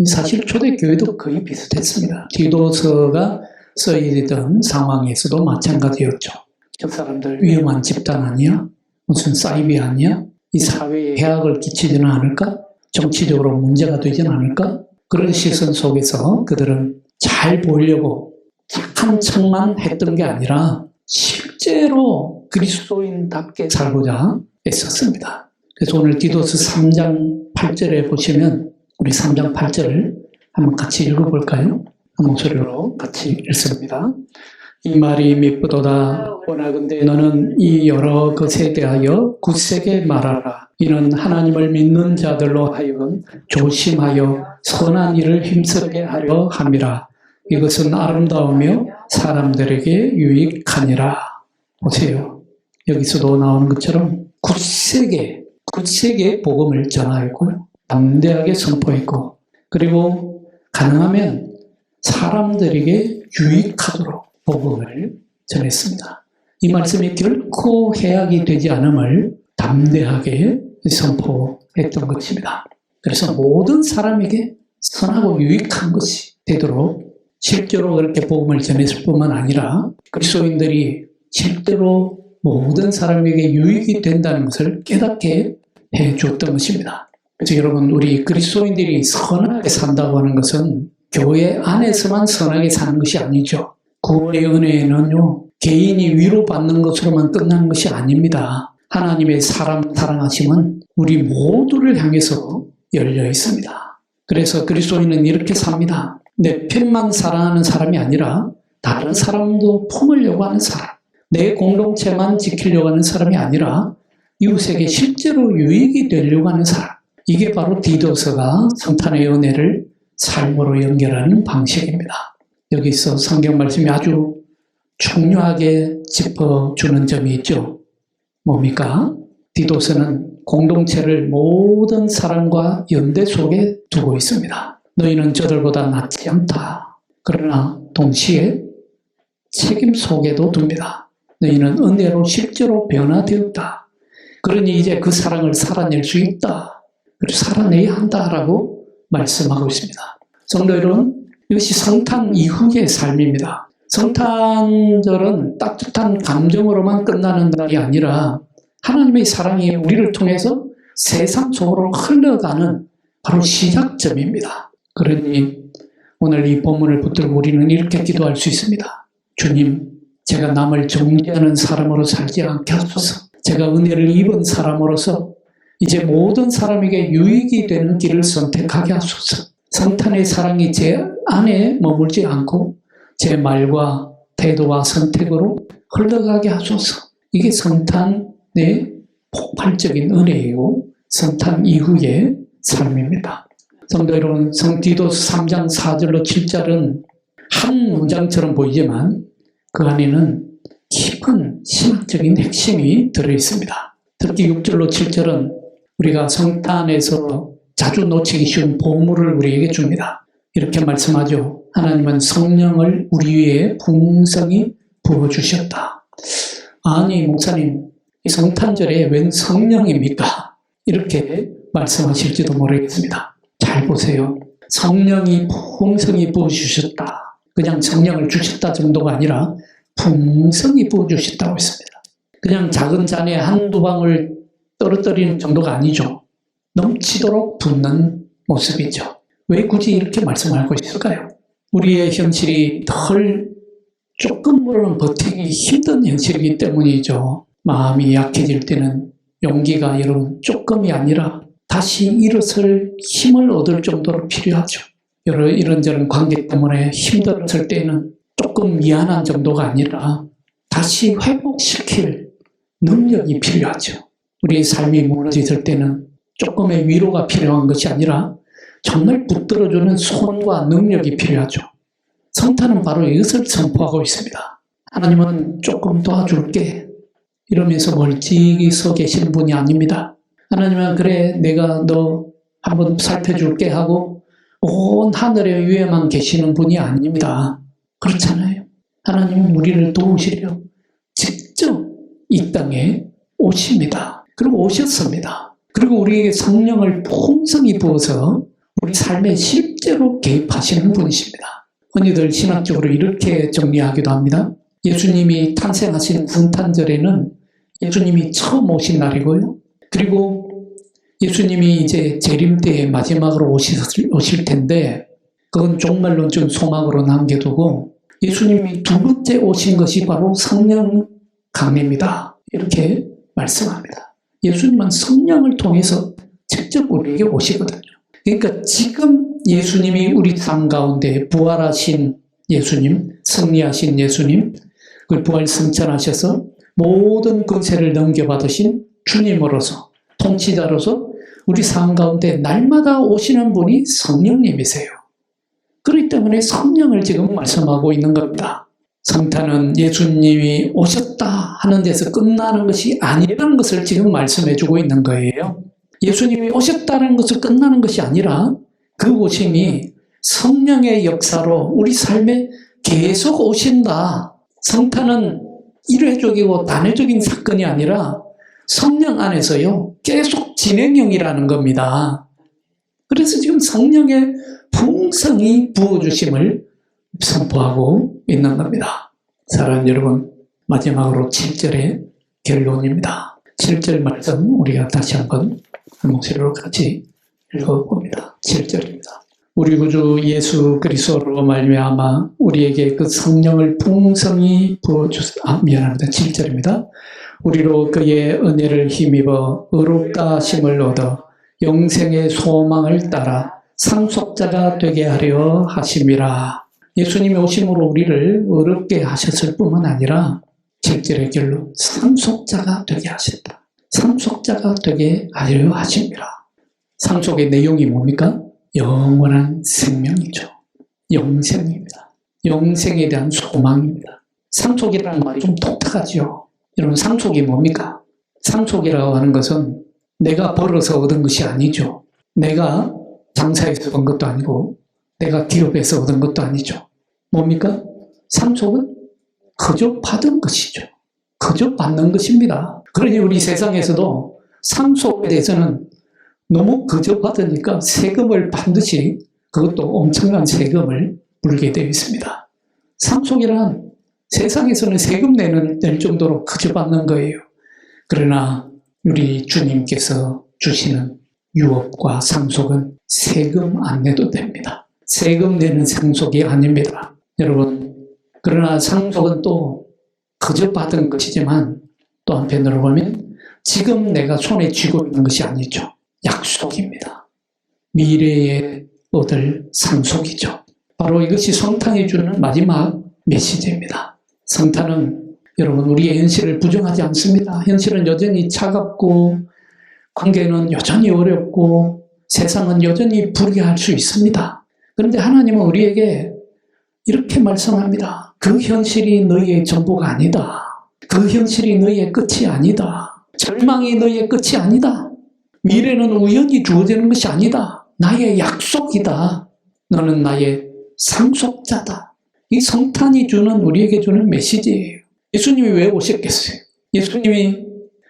사실 초대교회도 거의 비슷했습니다. 디도서가 써있던 상황에서도 마찬가지였죠. 저 사람들 위험한 집단 아니야? 무슨 사이비 아니야? 이 사회에 해악을 끼치지는 않을까? 정치적으로 문제가 되지는 않을까? 그런 시선 속에서 그들은 잘 보이려고 착한 척만 했던 게 아니라 실제로 그리스도인답게 살고자 애썼습니다. 그래서 오늘 디도서 3장 8절에 보시면 우리 3장 8절을 한번 같이 읽어볼까요? 한 목소리로 같이 읽습니다. 이 말이 미쁘도다. 원하건대 너는 이 여러 것에 대하여 굳세게 말하라. 이는 하나님을 믿는 자들로 하여금 조심하여 선한 일을 힘쓰게 하려 함이라. 이것은 아름다우며 사람들에게 유익하니라. 보세요. 여기서도 나오는 것처럼 굳세게 복음을 전하였고요. 담대하게 선포했고, 그리고 가능하면 사람들에게 유익하도록 복음을 전했습니다. 이 말씀이 결코 해악이 되지 않음을 담대하게 선포했던 것입니다. 그래서 모든 사람에게 선하고 유익한 것이 되도록 실제로 그렇게 복음을 전했을 뿐만 아니라 그리스도인들이 실제로 모든 사람에게 유익이 된다는 것을 깨닫게 해줬던 것입니다. 그래서 여러분, 우리 그리스도인들이 선하게 산다고 하는 것은 교회 안에서만 선하게 사는 것이 아니죠. 구원의 은혜는요, 개인이 위로받는 것으로만 끝나는 것이 아닙니다. 하나님의 사랑하심은 우리 모두를 향해서 열려 있습니다. 그래서 그리스도인은 이렇게 삽니다. 내 편만 사랑하는 사람이 아니라 다른 사람도 품으려고 하는 사람, 내 공동체만 지키려고 하는 사람이 아니라 이웃에게 실제로 유익이 되려고 하는 사람, 이게 바로 디도서가 성탄의 은혜를 삶으로 연결하는 방식입니다. 여기서 성경 말씀이 아주 중요하게 짚어주는 점이 있죠. 뭡니까? 디도서는 공동체를 모든 사람과 연대 속에 두고 있습니다. 너희는 저들보다 낫지 않다. 그러나 동시에 책임 속에도 둡니다. 너희는 은혜로 실제로 변화되었다. 그러니 이제 그 사랑을 살아낼 수 있다. 그리고 살아내야 한다라고 말씀하고 있습니다. 성도 여러분, 이것이 성탄 이후의 삶입니다. 성탄절은 따뜻한 감정으로만 끝나는 날이 아니라 하나님의 사랑이 우리를 통해서 세상 속으로 흘러가는 바로 시작점입니다. 그러니 오늘 이 본문을 붙들고 우리는 이렇게 기도할 수 있습니다. 주님, 제가 남을 정죄하는 사람으로 살지 않게 하소서. 제가 은혜를 입은 사람으로서 이제 모든 사람에게 유익이 되는 길을 선택하게 하소서. 성탄의 사랑이 제 안에 머물지 않고 제 말과 태도와 선택으로 흘러가게 하소서. 이게 성탄의 폭발적인 은혜이고 성탄 이후의 삶입니다. 성도 여러분, 디도서 3장 4절로 7절은 한 문장처럼 보이지만 그 안에는 깊은 신학적인 핵심이 들어있습니다. 특히 6절로 7절은 우리가 성탄에서 자주 놓치기 쉬운 보물을 우리에게 줍니다. 이렇게 말씀하죠. 하나님은 성령을 우리 위에 풍성히 부어주셨다. 아니 목사님, 이 성탄절에 웬 성령입니까? 이렇게 말씀하실지도 모르겠습니다. 잘 보세요. 성령이 풍성히 부어주셨다. 그냥 성령을 주셨다 정도가 아니라 풍성히 부어주셨다고 했습니다. 그냥 작은 잔에 한두 방울 떨어뜨리는 정도가 아니죠. 넘치도록 붓는 모습이죠. 왜 굳이 이렇게 말씀하고 있을까요? 우리의 현실이 덜 조금으로는 버티기 힘든 현실이기 때문이죠. 마음이 약해질 때는 용기가 여러분 조금이 아니라 다시 일어설 힘을 얻을 정도로 필요하죠. 여러 이런저런 관계 때문에 힘들었을 때는 조금 미안한 정도가 아니라 다시 회복시킬 능력이 필요하죠. 우리의 삶이 무너졌을 때는 조금의 위로가 필요한 것이 아니라 정말 붙들어주는 손과 능력이 필요하죠. 성탄은 바로 이것을 선포하고 있습니다. 하나님은 조금 도와줄게 이러면서 멀찍이 서 계시는 분이 아닙니다. 하나님은 그래 내가 너 한번 살펴줄게 하고 온 하늘의 위에만 계시는 분이 아닙니다. 그렇잖아요. 하나님은 우리를 도우시려 직접 이 땅에 오십니다. 그리고 오셨습니다. 그리고 우리에게 성령을 풍성히 부어서 우리 삶에 실제로 개입하시는 분이십니다. 흔히들 신학적으로 이렇게 정리하기도 합니다. 예수님이 탄생하신 성탄절에는 예수님이 처음 오신 날이고요. 그리고 예수님이 이제 재림 때에 마지막으로 오실 텐데 그건 종말론 좀 소망으로 남겨두고 예수님이 두 번째 오신 것이 바로 성령 강림이다. 이렇게 말씀합니다. 예수님은 성령을 통해서 직접 우리에게 오시거든요. 그러니까 지금 예수님이 우리 삶 가운데 부활하신 예수님, 승리하신 예수님, 그 부활 승천하셔서 모든 권세를 넘겨받으신 주님으로서 통치자로서 우리 삶 가운데 날마다 오시는 분이 성령님이세요. 그렇기 때문에 성령을 지금 말씀하고 있는 겁니다. 성탄은 예수님이 오셨다 하는 데서 끝나는 것이 아니라는 것을 지금 말씀해 주고 있는 거예요. 예수님이 오셨다는 것을 끝나는 것이 아니라 그 오심이 성령의 역사로 우리 삶에 계속 오신다. 성탄은 일회적이고 단회적인 사건이 아니라 성령 안에서요 계속 진행형이라는 겁니다. 그래서 지금 성령의 풍성히 부어주심을 선포하고 있는 겁니다. 사랑하는 여러분, 마지막으로 7절의 결론입니다. 7절 말씀 우리가 다시 한번 한 목소리로 같이 읽어봅니다. 7절입니다. 우리 구주 예수 그리스도로 말미암아 우리에게 그 성령을 풍성히 부어주사. 미안합니다. 7절입니다. 우리로 그의 은혜를 힘입어 의롭다 하심을 얻어 영생의 소망을 따라 상속자가 되게 하려 하심이라. 예수님이 오심으로 우리를 의롭게 하셨을 뿐만 아니라 7절의 결론 상속자가 되게 하셨다. 상속자가 되게 하려 하심이라. 상속의 내용이 뭡니까? 영원한 생명이죠. 영생입니다. 영생에 대한 소망입니다. 상속이라는 말이 좀 독특하죠. 여러분 상속이 뭡니까? 상속이라고 하는 것은 내가 벌어서 얻은 것이 아니죠. 내가 장사에서 얻은 것도 아니고 내가 기업에서 얻은 것도 아니죠. 뭡니까? 상속은 그저 받은 것이죠. 그저 받는 것입니다. 그러니 우리 세상에서도 상속에 대해서는 너무 그저 받으니까 세금을 반드시 그것도 엄청난 세금을 물게 되어 있습니다. 상속이란 세상에서는 세금 낼 정도로 그저 받는 거예요. 그러나 우리 주님께서 주시는 유업과 상속은 세금 안 내도 됩니다. 세금 내는 상속이 아닙니다. 여러분, 그러나 상속은 또 그저 받은 것이지만 또 한편으로 보면 지금 내가 손에 쥐고 있는 것이 아니죠. 약속입니다. 미래에 얻을 상속이죠. 바로 이것이 성탄이 주는 마지막 메시지입니다. 성탄은 여러분 우리의 현실을 부정하지 않습니다. 현실은 여전히 차갑고 관계는 여전히 어렵고 세상은 여전히 불의할 수 있습니다. 그런데 하나님은 우리에게 이렇게 말씀합니다. 그 현실이 너희의 전부가 아니다. 그 현실이 너희의 끝이 아니다. 절망이 너희의 끝이 아니다. 미래는 우연히 주어지는 것이 아니다. 나의 약속이다. 너는 나의 상속자다. 이 성탄이 주는 우리에게 주는 메시지예요. 예수님이 왜 오셨겠어요? 예수님이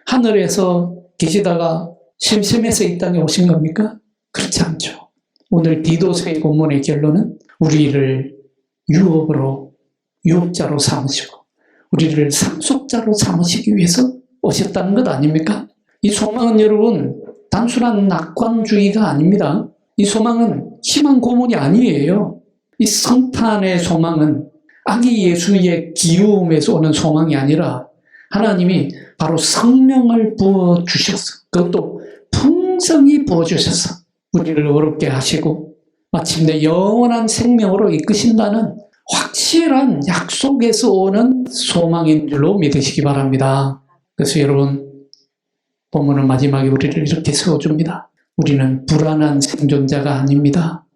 하늘에서 계시다가 심심해서 이 땅에 오신 겁니까? 그렇지 않죠. 오늘 디도서의 본문의 결론은 우리를 유업자로 삼으시고 우리를 상속자로 삼으시기 위해서 오셨다는 것 아닙니까? 이 소망은 여러분 단순한 낙관주의가 아닙니다. 이 소망은 희망 고문이 아니에요. 이 성탄의 소망은 아기 예수의 기움에서 오는 소망이 아니라 하나님이 바로 성령을 부어주셔서 그것도 풍성히 부어주셔서 우리를 어렵게 하시고 마침내 영원한 생명으로 이끄신다는 확실한 약속에서 오는 소망인 줄로 믿으시기 바랍니다. 그래서 여러분, 본문은 마지막에 우리를 이렇게 세워줍니다. 우리는 불안한 생존자가 아닙니다.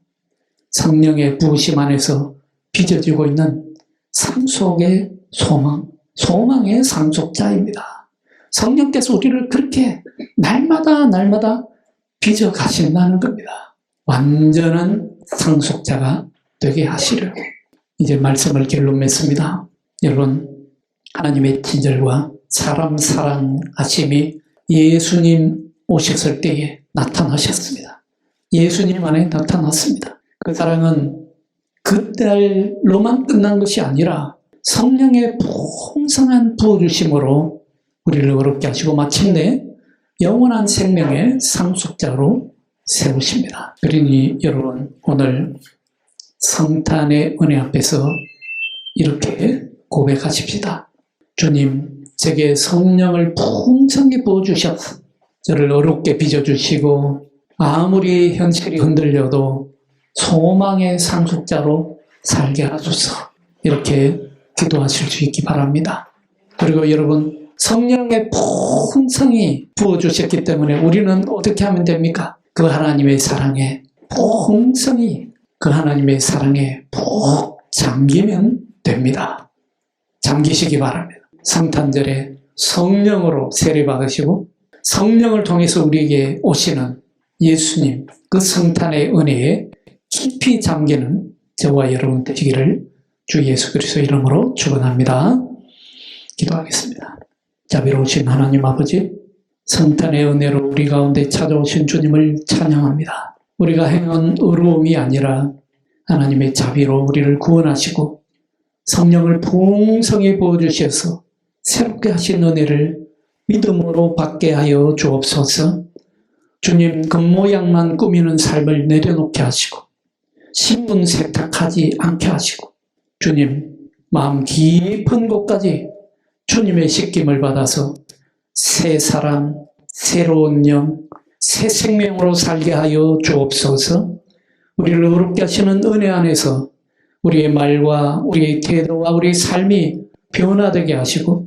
성령의 부으심 안에서 빚어지고 있는 상속의 소망, 소망의 상속자입니다. 성령께서 우리를 그렇게 날마다 빚어 가신다는 겁니다. 완전한 상속자가 되게 하시려고. 이제 말씀을 결론 맺습니다. 여러분, 하나님의 친절과 사람 사랑하심이 예수님 오셨을 때에 나타나셨습니다. 예수님 안에 나타났습니다. 그 사랑은 그때로만 끝난 것이 아니라 성령의 풍성한 부어주심으로 우리를 어렵게 하시고 마침내 영원한 생명의 상속자로 세우십니다. 그러니 여러분, 오늘 성탄의 은혜 앞에서 이렇게 고백하십시다. 주님, 제게 성령을 풍성히 부어주셔서 저를 어렵게 빚어주시고 아무리 현실이 흔들려도 소망의 상속자로 살게 하소서. 이렇게 기도하실 수 있기 바랍니다. 그리고 여러분, 성령의 풍성히 부어주셨기 때문에 우리는 어떻게 하면 됩니까? 그 하나님의 사랑에 풍성히, 그 하나님의 사랑에 푹 잠기면 됩니다. 잠기시기 바랍니다. 성탄절에 성령으로 세례받으시고 성령을 통해서 우리에게 오시는 예수님, 그 성탄의 은혜에 깊이 잠기는 저와 여러분 되시기를 주 예수 그리스도 이름으로 축원합니다. 기도하겠습니다. 자비로우신 하나님 아버지, 성탄의 은혜로 우리 가운데 찾아오신 주님을 찬양합니다. 우리가 행한 의로움이 아니라 하나님의 자비로 우리를 구원하시고 성령을 풍성히 부어주셔서 새롭게 하신 은혜를 믿음으로 받게 하여 주옵소서. 주님, 겉모양만 꾸미는 삶을 내려놓게 하시고 신분 세탁하지 않게 하시고 주님, 마음 깊은 곳까지 주님의 씻김을 받아서 새 사람, 새로운 영, 새 생명으로 살게 하여 주옵소서. 우리를 어렵게 하시는 은혜 안에서 우리의 말과 우리의 태도와 우리의 삶이 변화되게 하시고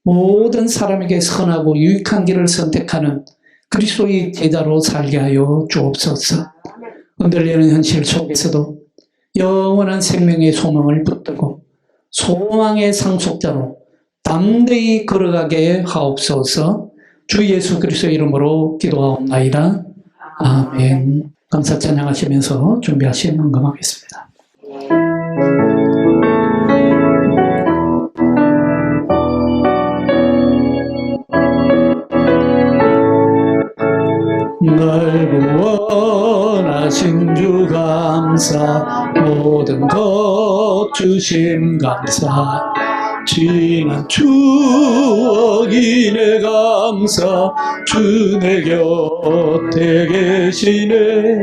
모든 사람에게 선하고 유익한 길을 선택하는 그리스도의 제자로 살게 하여 주옵소서. 흔들리는 현실 속에서도 영원한 생명의 소망을 붙들고 소망의 상속자로 담대히 걸어가게 하옵소서. 주 예수 그리스도 이름으로 기도하옵나이다. 아멘. 감사 찬양하시면서 준비하시면 헌금하겠습니다. 날 구원하신 주 감사, 모든 것 주심 감사, 지난 추억이 내 감사, 주 내 곁에 계시네.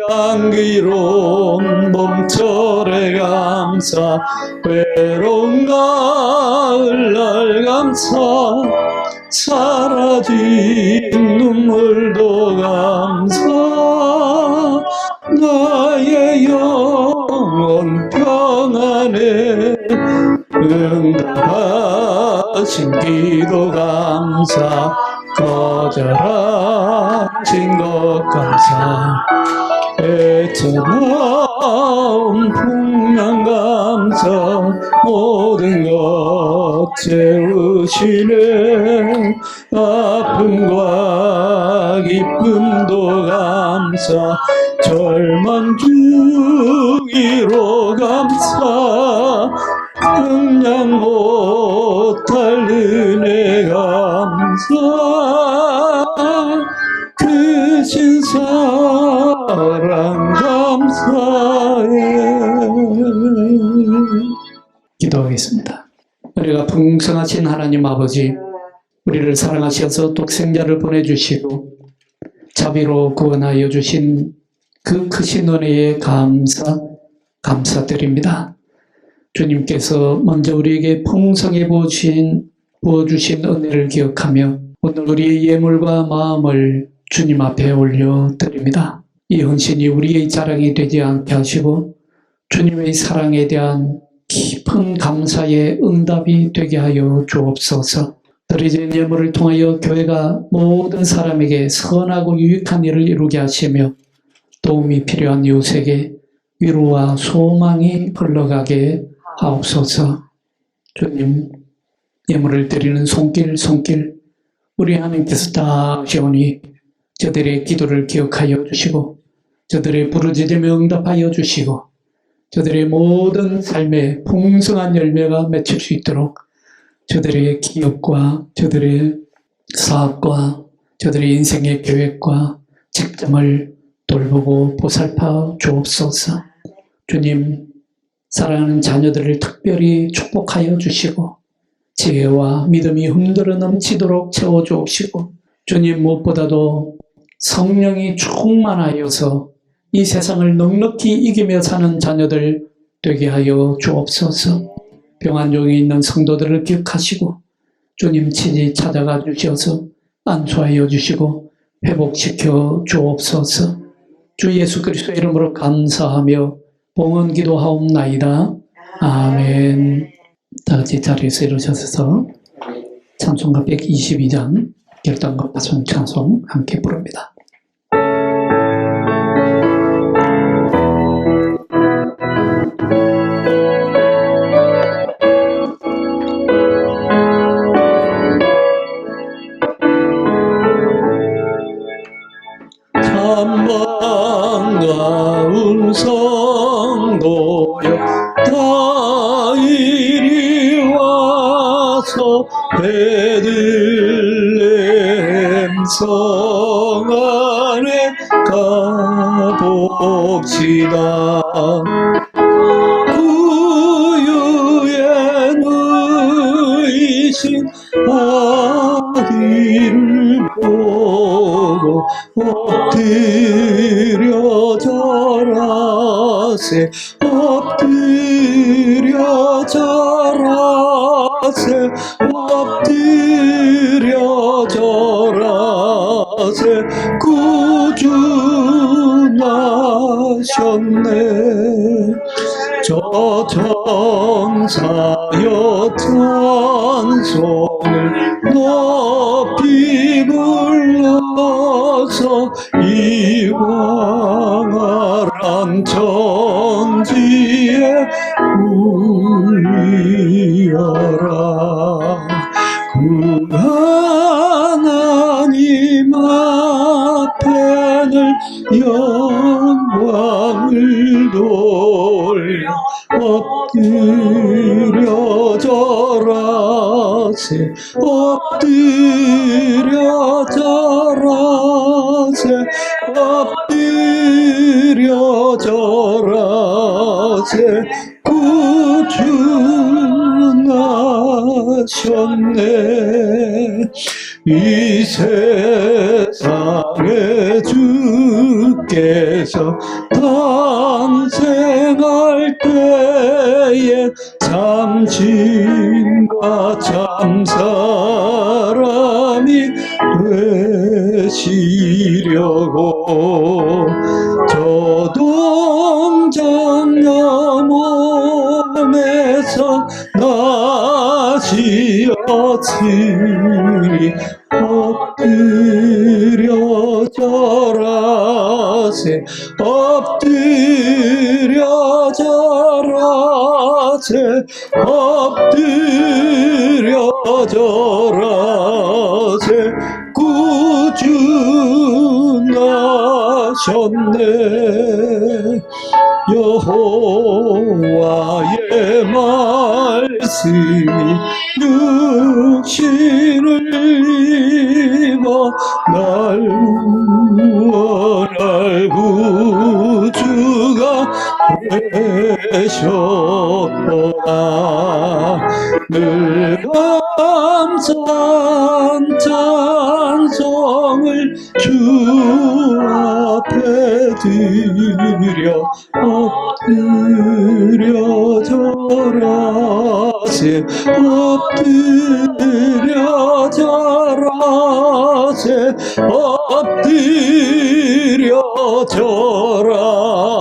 향기로운 봄철의 감사, 외로운 가을날 감사, 사라진 눈물도 감사, 나의 영혼 평안에 응답하신 기도 감사, 거절하신 것 감사, 애처나온 풍랑 감사, 모든 것 채우시네. 아픔과 기쁨도 감사, 절망 중이로 감사, 평양 못할 은혜 감사, 크신 사랑 감사해. 기도하겠습니다. 우리가 풍성하신 하나님 아버지, 우리를 사랑하셔서 독생자를 보내주시고 자비로 구원하여 주신 그 크신 은혜에 감사드립니다. 주님께서 먼저 우리에게 풍성히 부어주신 은혜를 기억하며 오늘 우리의 예물과 마음을 주님 앞에 올려드립니다. 이 헌신이 우리의 자랑이 되지 않게 하시고 주님의 사랑에 대한 깊은 감사의 응답이 되게 하여 주옵소서. 드려진 예물을 통하여 교회가 모든 사람에게 선하고 유익한 일을 이루게 하시며 도움이 필요한 이웃에게 위로와 소망이 흘러가게 하옵소서. 주님, 예물을 드리는 손길 우리 하나님께서 다 아시오니 저들의 기도를 기억하여 주시고 저들의 부르짖음에 응답하여 주시고 저들의 모든 삶에 풍성한 열매가 맺힐 수 있도록 저들의 기업과 저들의 사업과 저들의 인생의 계획과 직장을 돌보고 보살펴 주옵소서. 주님, 사랑하는 자녀들을 특별히 축복하여 주시고 지혜와 믿음이 흔들어 넘치도록 채워 주옵시고 주님, 무엇보다도 성령이 충만하여서 이 세상을 넉넉히 이기며 사는 자녀들 되게 하여 주옵소서. 병환 중에 있는 성도들을 기억하시고 주님 친히 찾아가 주셔서 안수하여 주시고 회복시켜 주옵소서. 주 예수 그리스도의 이름으로 감사하며 봉헌 기도하옵나이다. 아멘. 다 같이 자리에서 일어서서 찬송가 122장 결단과 파송 찬송 함께 부릅니다. 참 반가운 성도여 다 이리 와서 베들레헴 성 안에 가봅시다. 구유에 누이신 아기를 보고 엎드려 절하세 엎드려 절하세 엎드려 절하세 구주나셨네. 저 정사여 찬송을 높이 불러서 이 광활한 천지에 울리어라. 그 하나님 앞에는 영광을 돌려 엎드려 절하세 엎드려 절하세 엎드려 절하세 구주 나셨네. 이 세상에 주께서 탄생할 때에 참신과 참사람이 되시려고 저 동정녀 몸에서 나시었으니 엎드려 절하세 엎드려 절하세 엎드려 절하세 구주 나셨네. 여호와의 말씀이 육신을 입어 날 구원할 구주가 되셨도다. 늘 감사한 찬송을 주 앞에 드려 엎드려 절하세 엎드려 절하세 엎드려 절하세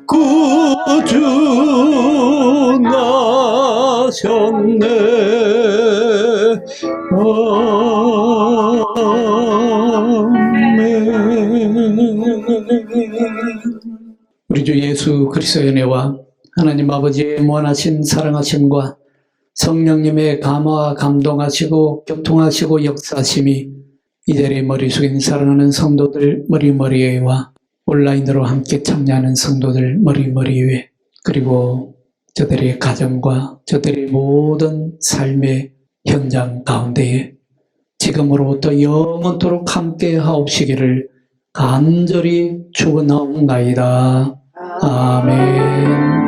구주 나셨네. 우리 주 예수 그리스도의 은혜와 하나님 아버지의 무한하신 사랑하심과 성령님의 감화 감동하시고 교통하시고 역사하심이 이 자리에 머리 숙인 사랑하는 성도들 머리머리에와 온라인으로 함께 참여하는 성도들 머리머리에 그리고 저들의 가정과 저들의 모든 삶의 현장 가운데에 지금으로부터 영원토록 함께 하옵시기를 간절히 축원하옵나이다. 아멘.